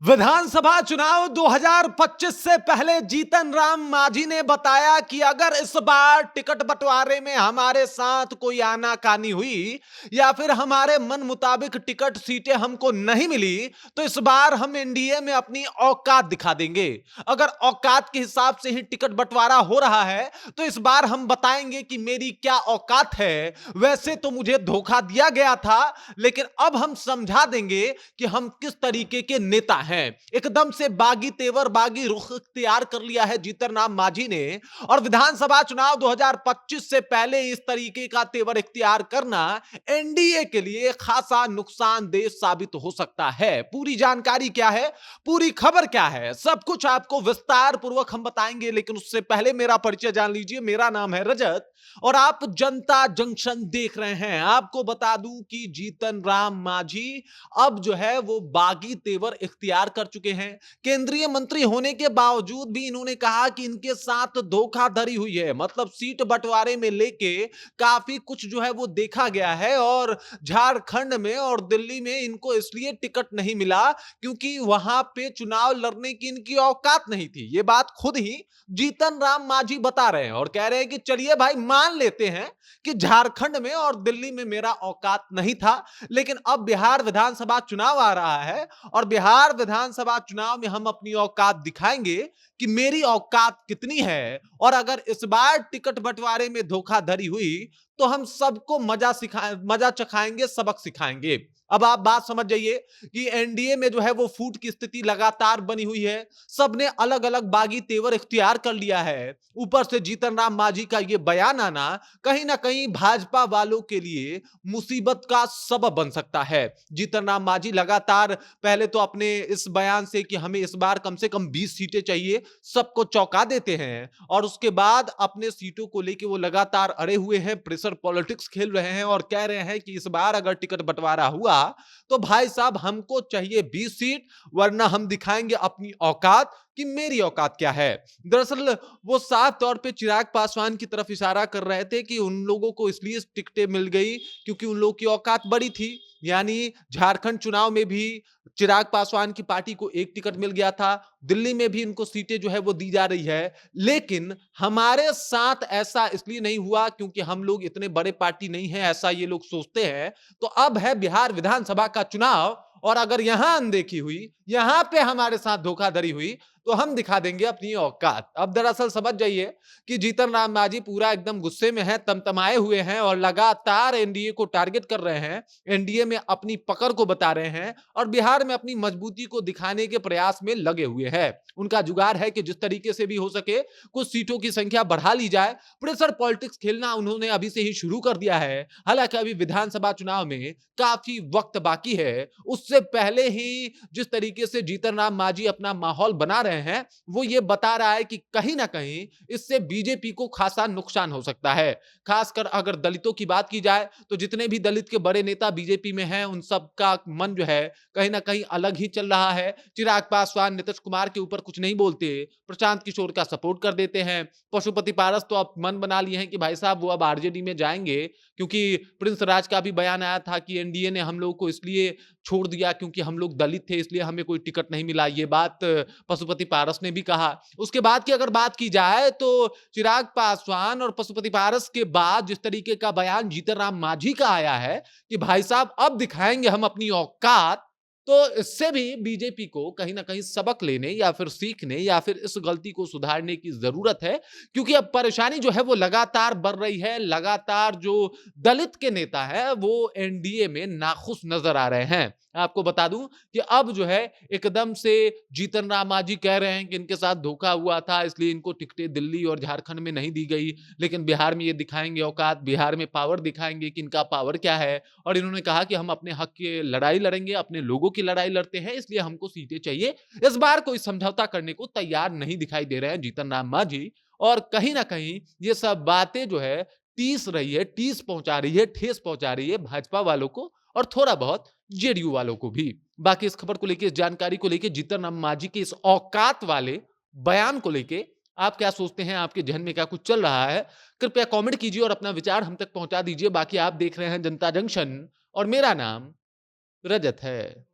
विधानसभा चुनाव 2025 से पहले जीतन राम मांझी ने बताया कि अगर इस बार टिकट बंटवारे में हमारे साथ कोई आनाकानी हुई या फिर हमारे मन मुताबिक टिकट सीटें हमको नहीं मिली तो इस बार हम एनडीए में अपनी औकात दिखा देंगे। अगर औकात के हिसाब से ही टिकट बंटवारा हो रहा है तो इस बार हम बताएंगे कि मेरी क्या औकात है। वैसे तो मुझे धोखा दिया गया था, लेकिन अब हम समझा देंगे कि हम किस तरीके के नेता हैं। एकदम से बागी तेवर बागी रुख इख्तियार कर लिया है जीतन राम मांझी ने। और विधानसभा चुनाव 2025 से पहले इस तरीके का तेवर इख्तियार करना एनडीए के लिए खासा नुकसानदेह साबित हो सकता है। पूरी जानकारी क्या है, पूरी खबर क्या है, सब कुछ आपको विस्तार पूर्वक हम बताएंगे, लेकिन उससे पहले मेरा परिचय जान लीजिए। मेरा नाम है रजत और आप जनता जंक्शन देख रहे हैं। आपको बता दूं कि जीतन राम मांझी अब जो है वो बागी तेवर इख्तियार कर चुके हैं। केंद्रीय मंत्री होने के बावजूद भी इन्होंने कहा कि इनके साथ धोखाधड़ी हुई है। मतलब सीट बंटवारे में लेके काफी कुछ जो है वो देखा गया है और झारखंड में और दिल्ली में इनको इसलिए टिकट नहीं मिला क्योंकि वहां पे चुनाव लड़ने की इनकी औकात नहीं थी। ये बात खुद ही जीतन राम मांझी बता रहे हैं और कह रहे हैं कि चलिए भाई मान लेते हैं कि झारखंड में और दिल्ली में मेरा औकात नहीं था, लेकिन अब बिहार विधानसभा चुनाव आ रहा है और बिहार विधानसभा चुनाव में हम अपनी औकात दिखाएंगे कि मेरी औकात कितनी है। और अगर इस बार टिकट बंटवारे में धोखाधड़ी हुई तो हम सबको मजा चखाएंगे, सबक सिखाएंगे। अब आप बात समझ जाइए कि एनडीए में जो है वो फूट की स्थिति लगातार बनी हुई है। सबने अलग अलग बागी तेवर इख्तियार कर लिया है। ऊपर से जीतन राम मांझी का ये बयान आना कहीं ना कहीं भाजपा वालों के लिए मुसीबत का सबब बन सकता है। जीतन राम मांझी लगातार पहले तो अपने इस बयान से कि हमें इस बार कम से कम 20 सीटें चाहिए, सबको चौंका देते हैं और उसके बाद अपने सीटों को लेकर वो लगातार अड़े हुए हैं, प्रेशर पॉलिटिक्स खेल रहे हैं और कह रहे हैं कि इस बार अगर टिकट बंटवारा हुआ तो भाई साहब हमको चाहिए 20 सीट, वरना हम दिखाएंगे अपनी औकात कि मेरी औकात क्या है। दरअसल वो साफ तौर पे चिराग पासवान की तरफ इशारा कर रहे थे कि उन लोगों को इसलिए टिकटें मिल गई क्योंकि उन लोगों की औकात बड़ी थी। यानी झारखंड चुनाव में भी चिराग पासवान की पार्टी को एक टिकट मिल गया था, दिल्ली में भी इनको सीटें जो है वो दी जा रही है। लेकिन हमारे साथ ऐसा इसलिए नहीं हुआ क्योंकि हम लोग इतने बड़े पार्टी नहीं है, ऐसा ये लोग सोचते हैं। तो अब है बिहार विधानसभा का चुनाव और अगर यहां अनदेखी हुई, यहां पे हमारे साथ धोखाधड़ी हुई तो हम दिखा देंगे अपनी औकात। अब दरअसल समझ जाइए कि जीतन राम मांझी पूरा एकदम गुस्से में है, तमतमाए हुए हैं और लगातार एनडीए को टारगेट कर रहे हैं। एनडीए में अपनी पकड़ को बता रहे हैं और बिहार में अपनी मजबूती को दिखाने के प्रयास में लगे हुए हैं। उनका जुगाड़ है कि जिस तरीके से भी हो सके कुछ सीटों की संख्या बढ़ा ली जाए। प्रेशर पॉलिटिक्स खेलना उन्होंने अभी से ही शुरू कर दिया है। हालांकि अभी विधानसभा चुनाव में काफी वक्त बाकी है। उससे पहले ही जिस तरीके से जीतन राम मांझी अपना माहौल बना रहे हैं वो ये बता रहा है कि कहीं ना कहीं इससे बीजेपी को खासा नुकसान हो सकता है। खासकर अगर दलितों की बात की जाए तो जितने भी दलित के बड़े नेता बीजेपी में हैं उन सब का मन जो है कहीं ना कहीं अलग ही चल रहा है। चिराग पासवान नीतीश कुमार के ऊपर कुछ नहीं बोलते, प्रशांत किशोर का सपोर्ट कर देते हैं। पशुपति पारस तो अब मन बना लिए हैं कि भाई साहब वो अब आरजेडी में जाएंगे क्योंकि प्रिंस राज का भी बयान आया था कि एनडीए ने हम लोग को इसलिए छोड़ दिया क्योंकि हम लोग दलित थे, इसलिए हमें कोई टिकट नहीं मिला। ये बात पशुपति पारस ने भी कहा। उसके बाद की अगर बात की जाए तो चिराग पासवान और पशुपति पारस के बाद जिस तरीके का बयान जीतन राम मांझी का आया है कि भाई साहब अब दिखाएंगे हम अपनी औकात, तो इससे भी बीजेपी को कहीं ना कहीं सबक लेने या फिर सीखने या फिर इस गलती को सुधारने की जरूरत है। क्योंकि अब परेशानी जो है वो लगातार बढ़ रही है। लगातार जो दलित के नेता है वो एनडीए में नाखुश नजर आ रहे हैं। आपको बता दूं कि अब जो है एकदम से जीतन राम मांझी कह रहे हैं कि इनके साथ धोखा हुआ था इसलिए इनको टिकटें दिल्ली और झारखंड में नहीं दी गई, लेकिन बिहार में ये दिखाएंगे औकात, बिहार में पावर दिखाएंगे कि इनका पावर क्या है। और इन्होंने कहा कि हम अपने हक की लड़ाई लड़ेंगे, अपने लोगों की लड़ाई लड़ते हैं, इसलिए हमको सीटें चाहिए। इस बार कोई समझौता करने को तैयार नहीं दिखाई दे रहे हैं जीतन राम मांझी। और कहीं ना कहीं ये सब बातें जो है टीस रही है, टीस पहुंचा रही है, ठेस पहुंचा रही है भाजपा वालों को और थोड़ा बहुत जेडीयू वालों को भी। बाकी इस खबर को लेकर, इस जानकारी को लेकर, जीतन राम मांझी के इस औकात वाले बयान को लेके आप क्या सोचते हैं? आपके जहन में क्या कुछ चल रहा है? कृपया कमेंट कीजिए और अपना विचार हम तक पहुंचा दीजिए। बाकी आप देख रहे हैं जनता जंक्शन और मेरा नाम रजत है।